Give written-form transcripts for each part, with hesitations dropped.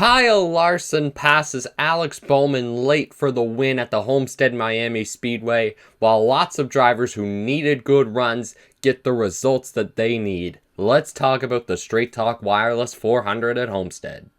Kyle Larson passes Alex Bowman late for the win at the Homestead Miami Speedway, while lots of drivers who needed good runs get the results that they need. Let's talk about the Straight Talk Wireless 400 at Homestead.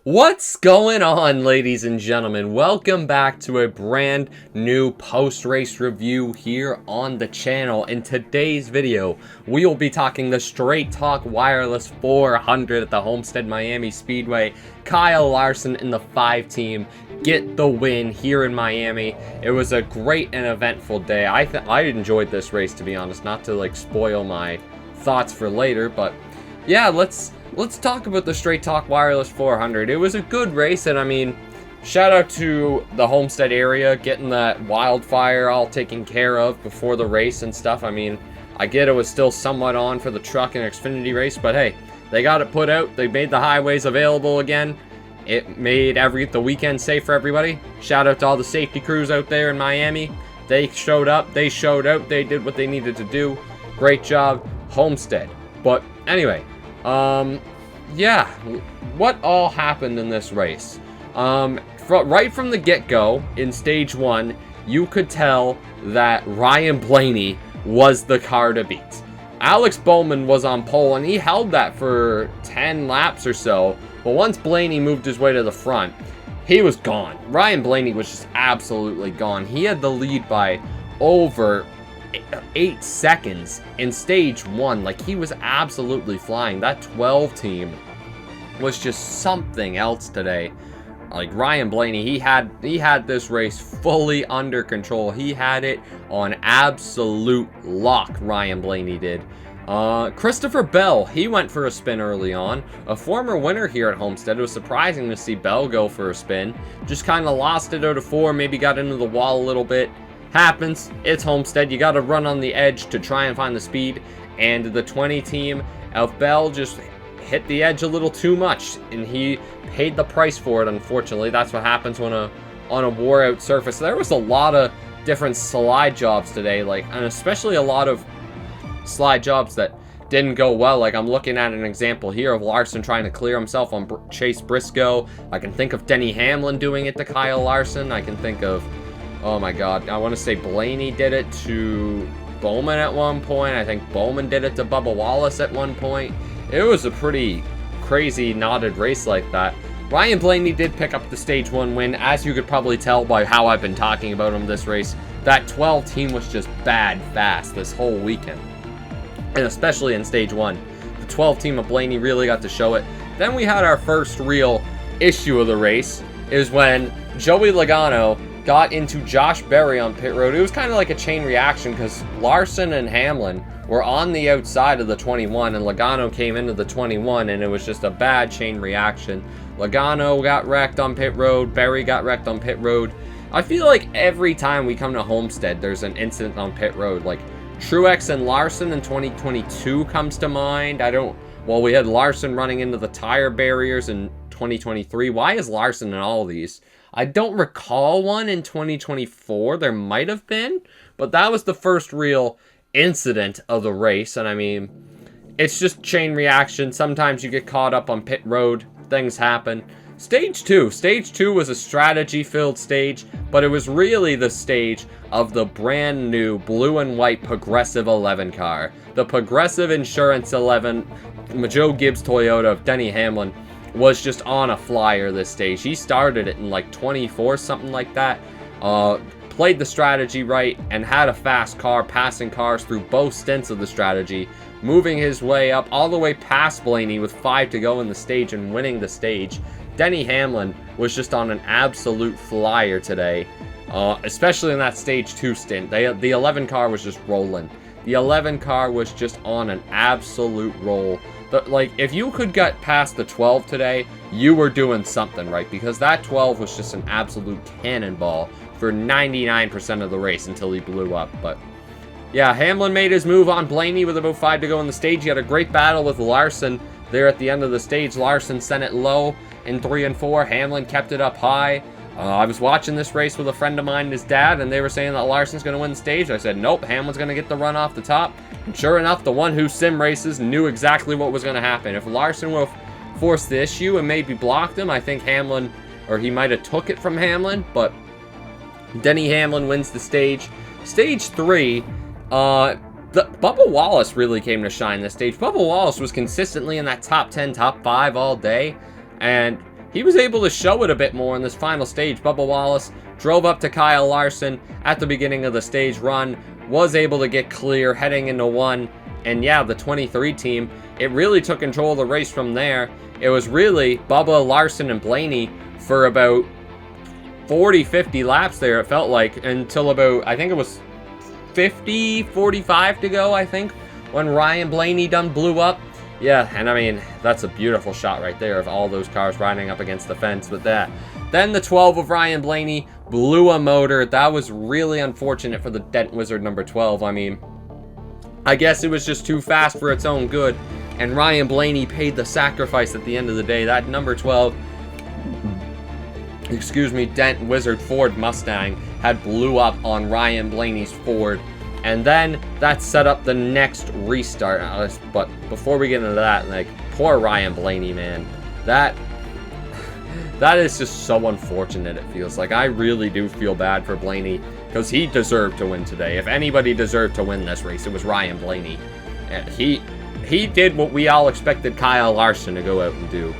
What's going on, ladies and gentlemen? Welcome back to a brand new post-race review here on the channel. In today's video, we will be talking the Straight Talk Wireless 400 at the Homestead Miami Speedway. Kyle Larson and the 5 team get the win here in Miami. It was a great and eventful day. I enjoyed this race, to be honest, not to like spoil my thoughts for later, but yeah, let's talk about the Straight Talk Wireless 400. It was a good race, and I mean, shout out to the Homestead area getting that wildfire all taken care of before the race and stuff. I mean, I get it was still somewhat on for the truck and Xfinity race, but hey, they got it put out. They made the highways available again. It made the weekend safe for everybody. Shout out to all the safety crews out there in Miami. They showed up, they showed out, they did what they needed to do. Great job, Homestead. But anyway, yeah, what all happened in this race? Right from the get-go, in stage 1, you could tell that Ryan Blaney was the car to beat. Alex Bowman was on pole, and he held that for 10 laps or so, but once Blaney moved his way to the front, he was gone. Ryan Blaney was just absolutely gone. He had the lead by over 8 seconds in stage 1. Like, he was absolutely flying. That 12 team was just something else today. Like, Ryan Blaney, he had this race fully under control. He had it on absolute lock, Ryan Blaney did. Christopher Bell, he went for a spin early on. A former winner here at Homestead. It was surprising to see Bell go for a spin. Just kind of lost it out of 4, maybe got into the wall a little bit. Happens, it's Homestead. You got to run on the edge to try and find the speed, and the 20 team of Bell just hit the edge a little too much, and he paid the price for it. Unfortunately, that's what happens when on a wore out surface. There was a lot of different slide jobs today, and especially a lot of slide jobs that didn't go well. Like, I'm looking at an example here of Larson trying to clear himself on Chase Briscoe. I can think of Denny Hamlin doing it to Kyle Larson. I can think of, oh my god, I want to say Blaney did it to Bowman at one point. I think Bowman did it to Bubba Wallace at one point. It was a pretty crazy knotted race like that. Ryan Blaney did pick up the stage 1 win, as you could probably tell by how I've been talking about him this race. That 12 team was just bad fast this whole weekend, and especially in stage 1. The 12 team of Blaney really got to show it. Then we had our first real issue of the race, is when Joey Logano got into Josh Berry on pit road. It was kind of like a chain reaction because Larson and Hamlin were on the outside of the 21, and Logano came into the 21, and it was just a bad chain reaction. Logano got wrecked on pit road. Berry got wrecked on pit road. I feel like every time we come to Homestead, there's an incident on pit road. Like, Truex and Larson in 2022 comes to mind. We had Larson running into the tire barriers in 2023. Why is Larson in all of these? I don't recall one in 2024. There might have been, but that was the first real incident of the race. And I mean, it's just chain reaction. Sometimes you get caught up on pit road. Things happen. Stage 2 was a strategy-filled stage, but it was really the stage of the brand new blue and white Progressive 11 car. The Progressive Insurance 11, Joe Gibbs Toyota of Denny Hamlin, was just on a flyer this stage. He started it in like 24, something like that. Played the strategy right and had a fast car, passing cars through both stints of the strategy, moving his way up all the way past Blaney with 5 to go in the stage and winning the stage. Denny Hamlin was just on an absolute flyer today, especially in that stage 2 stint. The 11 car was just rolling. The 11 car was just on an absolute roll. But, like, if you could get past the 12 today, you were doing something right, because that 12 was just an absolute cannonball for 99% of the race until he blew up. But yeah, Hamlin made his move on Blaney with about 5 to go in the stage. He had a great battle with Larson there at the end of the stage. Larson sent it low in 3 and 4. Hamlin kept it up high. I was watching this race with a friend of mine and his dad, and they were saying that Larson's going to win the stage. I said, nope, Hamlin's going to get the run off the top. And sure enough, the one who sim races knew exactly what was going to happen. If Larson would have forced the issue and maybe blocked him, I think Hamlin, or he might have took it from Hamlin, but Denny Hamlin wins the stage. Stage 3, Bubba Wallace really came to shine this stage. Bubba Wallace was consistently in that top 10, top 5 all day, and he was able to show it a bit more in this final stage. Bubba Wallace drove up to Kyle Larson at the beginning of the stage run, was able to get clear heading into 1, and yeah, the 23 team, it really took control of the race from there. It was really Bubba, Larson, and Blaney for about 40, 50 laps there, it felt like, until about, I think it was 50, 45 to go, I think, when Ryan Blaney done blew up. Yeah, and I mean, that's a beautiful shot right there of all those cars riding up against the fence with that. Then the 12 of Ryan Blaney blew a motor. That was really unfortunate for the Dent Wizard number 12. I mean, I guess it was just too fast for its own good, and Ryan Blaney paid the sacrifice at the end of the day. That number 12, Dent Wizard Ford Mustang had blew up on Ryan Blaney's Ford, and then that set up the next restart. But before we get into that, like, poor Ryan Blaney, man, that is just so unfortunate. It feels like I really do feel bad for Blaney, because he deserved to win today. If anybody deserved to win this race, it was Ryan Blaney. And he did what we all expected Kyle Larson to go out and do,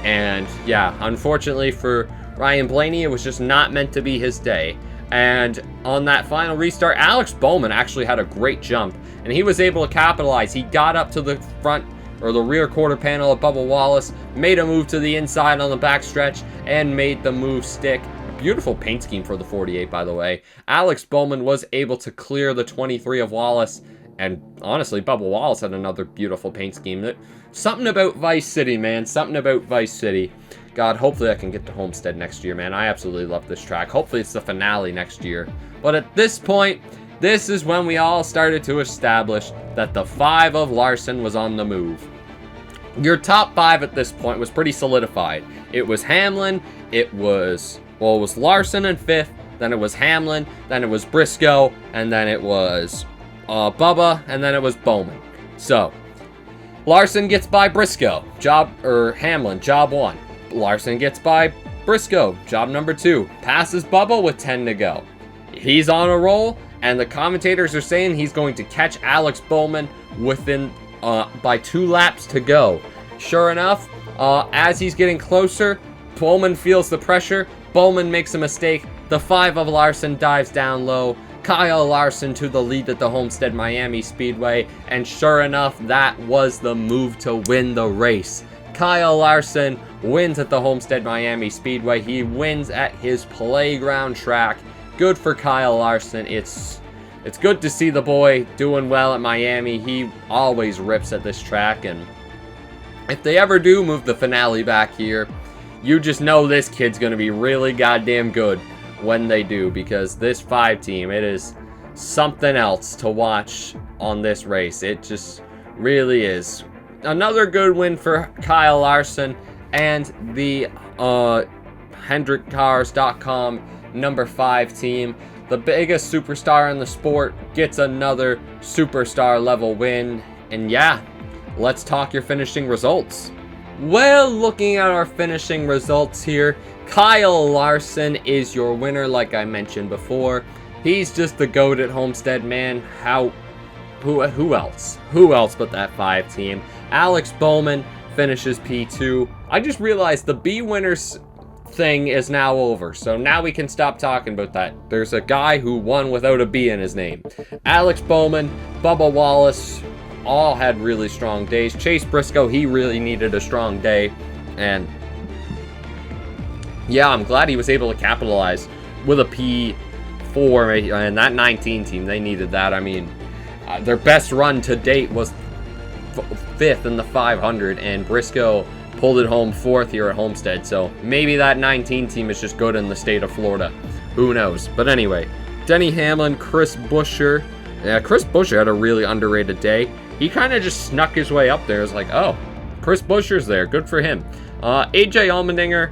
and yeah, unfortunately for Ryan Blaney, it was just not meant to be his day. And on that final restart, Alex Bowman actually had a great jump, and he was able to capitalize. He got up to the front, or the rear quarter panel of Bubba Wallace, made a move to the inside on the backstretch, and made the move stick. Beautiful paint scheme for the 48, by the way. Alex Bowman was able to clear the 23 of Wallace, and honestly, Bubba Wallace had another beautiful paint scheme. Something about Vice City, man. Something about Vice City. God, hopefully I can get to Homestead next year, man. I absolutely love this track. Hopefully it's the finale next year. But at this point, this is when we all started to establish that the 5 of Larson was on the move. Your top 5 at this point was pretty solidified. It was Hamlin, it was Larson in 5th, then it was Hamlin, then it was Briscoe, and then it was Bubba, and then it was Bowman. So, Larson gets by Briscoe, Hamlin, job 1. Larson gets by Briscoe, job number 2. Passes Bubba with 10 to go. He's on a roll, and the commentators are saying he's going to catch Alex Bowman within by 2 laps to go. Sure enough, as he's getting closer, Bowman feels the pressure. Bowman makes a mistake. The 5 of Larson dives down low. Kyle Larson to the lead at the Homestead Miami Speedway, and sure enough, that was the move to win the race. Kyle Larson wins at the Homestead Miami Speedway. He wins at his playground track. Good for Kyle Larson. It's good to see the boy doing well at Miami. He always rips at this track, and if they ever do move the finale back here, you just know this kid's going to be really goddamn good when they do, because this 5 team, it is something else to watch on this race. It just really is. Another good win for Kyle Larson and the HendrickCars.com number 5 team. The biggest superstar in the sport gets another superstar level win. And yeah, let's talk your finishing results. Well, looking at our finishing results here, Kyle Larson is your winner, like I mentioned before. He's just the GOAT at Homestead, man. Who else? Who else but that 5 team? Alex Bowman finishes P2. I just realized the B winners thing is now over, so now we can stop talking about that. There's a guy who won without a B in his name. Alex Bowman, Bubba Wallace, all had really strong days. Chase Briscoe, he really needed a strong day, and yeah, I'm glad he was able to capitalize with a P4, and that 19 team, they needed that. I mean, their best run to date was 5th in the 500, and Briscoe pulled it home 4th here at Homestead, so maybe that 19 team is just good in the state of Florida. Who knows? But anyway, Denny Hamlin, Chris Buescher. Yeah, Chris Buescher had a really underrated day. He kind of just snuck his way up there. It was like, oh, Chris Buescher's there. Good for him. AJ Allmendinger,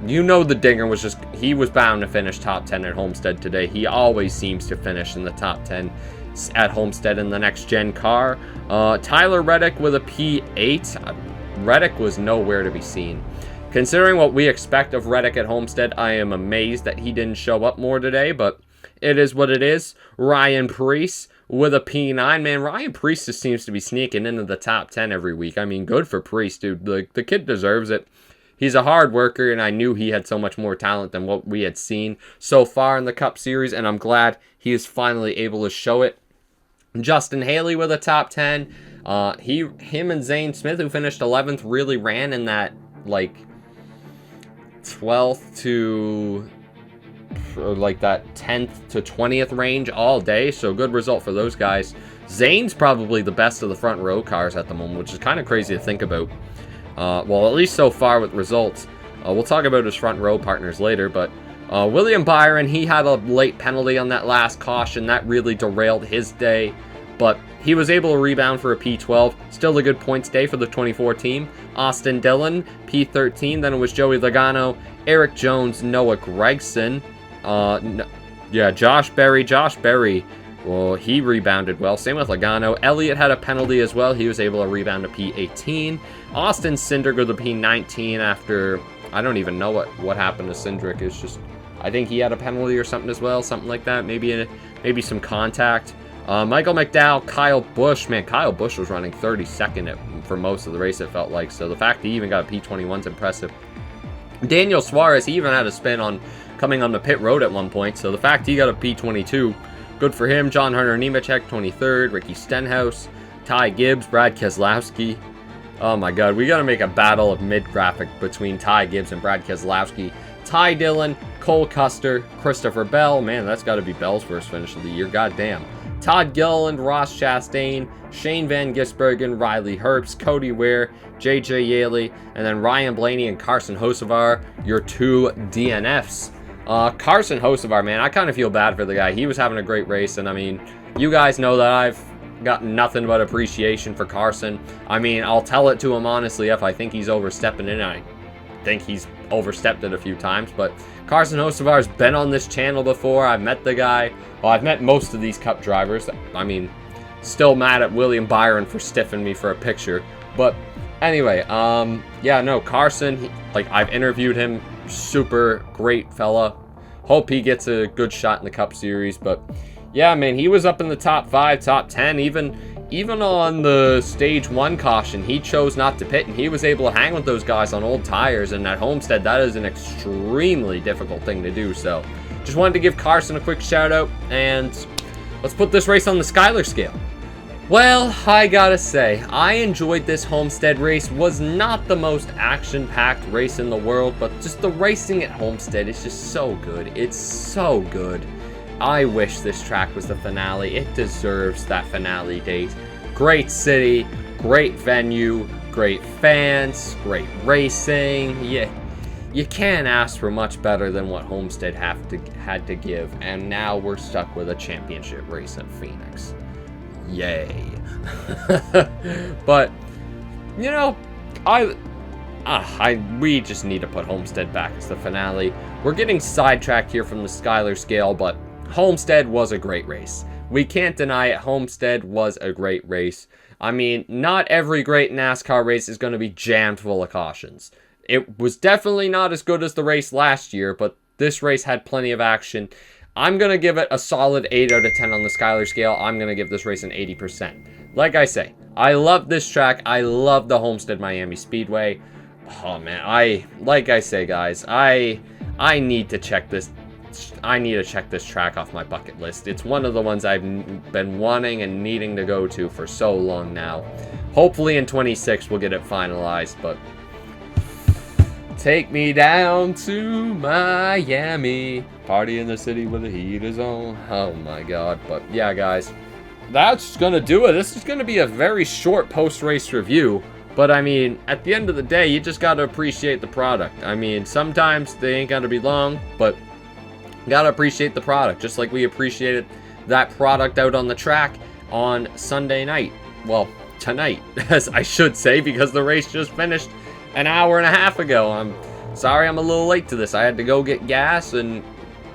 you know the Dinger was just, he was bound to finish top 10 at Homestead today. He always seems to finish in the top 10 at Homestead in the next gen car. Tyler Reddick with a P8. Reddick was nowhere to be seen. Considering what we expect of Reddick at Homestead, I am amazed that he didn't show up more today, but it is what it is. Ryan Preece with a P9. Man, Ryan Preece just seems to be sneaking into the top 10 every week. I mean, good for Preece, dude. The kid deserves it. He's a hard worker, and I knew he had so much more talent than what we had seen so far in the Cup Series, and I'm glad he is finally able to show it. Justin Haley with a top 10. Him and Zane Smith, who finished 11th, really ran in that, like, 12th to, or like that 10th to 20th range all day, so good result for those guys. Zane's probably the best of the front row cars at the moment, which is kind of crazy to think about. Well, at least so far with results. We'll talk about his front row partners later, but William Byron, he had a late penalty on that last caution. That really derailed his day, but he was able to rebound for a P12. Still a good points day for the 24 team. Austin Dillon, P13. Then it was Joey Logano, Eric Jones, Noah Gregson. Josh Berry. Well, he rebounded well. Same with Logano. Elliott had a penalty as well. He was able to rebound a P18. Austin Cindric with a P19 after, I don't even know what happened to Cindric. It's just, I think he had a penalty or something as well. Something like that. Maybe some contact. Michael McDowell, Kyle Busch. Man, Kyle Busch was running 32nd for most of the race, it felt like. So the fact that he even got a P21 is impressive. Daniel Suarez, he even had a spin on coming on the pit road at one point. So the fact he got a P22, good for him. John Hunter Nemechek, 23rd. Ricky Stenhouse, Ty Gibbs, Brad Keselowski. Oh my god, we got to make a battle of mid-graphic between Ty Gibbs and Brad Keselowski. Ty Dillon, Cole Custer, Christopher Bell. Man, that's got to be Bell's first finish of the year. God damn. Todd Gilliland, Ross Chastain, Shane Van Gisbergen, Riley Herbst, Cody Ware, JJ Yaley, and then Ryan Blaney and Carson Hocevar, your two DNFs. Carson Hocevar, man, I kind of feel bad for the guy. He was having a great race, and I mean, you guys know that I've got nothing but appreciation for Carson. I mean, I'll tell it to him honestly if I think he's overstepping it. I think he's overstepped it a few times, but Carson Hocevar's been on this channel before. I've met the guy. Well, I've met most of these Cup drivers. I mean, still mad at William Byron for stiffing me for a picture. But anyway, yeah, no, Carson, I've interviewed him. Super great fella. Hope he gets a good shot in the Cup Series. But yeah, man, he was up in the top 5, top 10, even on the stage 1 caution. He chose not to pit, and he was able to hang with those guys on old tires. And at Homestead, that is an extremely difficult thing to do. So just wanted to give Carson a quick shout out, and let's put this race on the Skyler scale. Well, I gotta say, I enjoyed this Homestead race. Was not the most action-packed race in the world, but just the racing at Homestead is just so good. It's so good. I wish this track was the finale. It deserves that finale date. Great city, great venue, great fans, great racing. Yeah, you can't ask for much better than what Homestead had to give, and now we're stuck with a championship race at Phoenix. Yay. But, you know, we just need to put Homestead back as the finale. We're getting sidetracked here from the Skyler scale, but Homestead was a great race. We can't deny it. Homestead was a great race. I mean, not every great NASCAR race is going to be jammed full of cautions. It was definitely not as good as the race last year, but this race had plenty of action. I'm going to give it a solid 8 out of 10 on the Skyler scale. I'm going to give this race an 80%. Like I say, I love this track. I love the Homestead Miami Speedway. Oh man, like I say, guys, I need to check this. I need to check this track off my bucket list. It's one of the ones I've been wanting and needing to go to for so long now. Hopefully in 26 we'll get it finalized, but take me down to Miami. Party in the city where the heat is on. Oh my god. But yeah, guys, that's going to do it. This is going to be a very short post-race review. But I mean, at the end of the day, you just got to appreciate the product. I mean, sometimes they ain't got to be long, but gotta appreciate the product, just like we appreciated that product out on the track on Sunday night. Well, tonight, as I should say, because the race just finished an hour and a half ago. I'm sorry I'm a little late to this. I had to go get gas and,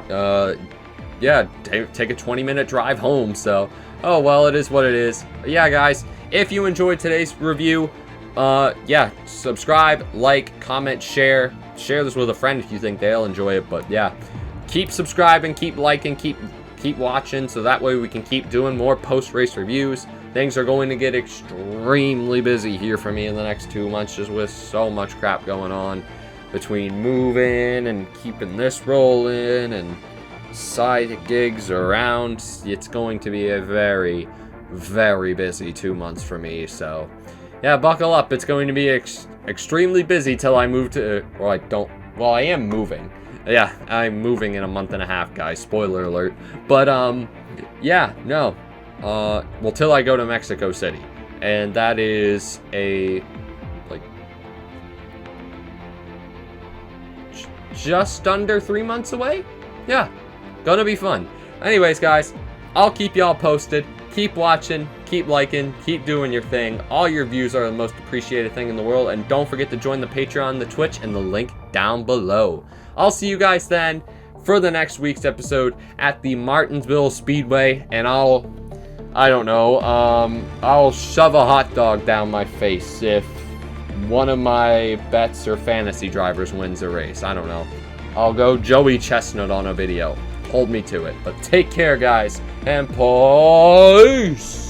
yeah, take a 20-minute drive home, so, oh, well, it is what it is. But yeah, guys, if you enjoyed today's review, yeah, subscribe, like, comment, share this with a friend if you think they'll enjoy it, but yeah, keep subscribing, keep liking, keep watching, so that way we can keep doing more post-race reviews. Things are going to get extremely busy here for me in the next 2 months, just with so much crap going on between moving and keeping this rolling and side gigs around. It's going to be a very, very busy 2 months for me, so yeah, buckle up. It's going to be extremely busy till I move to, well, I am moving. Yeah, I'm moving in a month and a half, guys. Spoiler alert. But, yeah, no. Well, till I go to Mexico City. And that is just under 3 months away? Yeah, gonna be fun. Anyways, guys, I'll keep y'all posted. Keep watching, keep liking, keep doing your thing. All your views are the most appreciated thing in the world. And don't forget to join the Patreon, the Twitch, and the link down below. I'll see you guys then for the next week's episode at the Martinsville Speedway. And I don't know, I'll shove a hot dog down my face if one of my bets or fantasy drivers wins a race. I don't know. I'll go Joey Chestnut on a video. Hold me to it. But take care, guys, and peace.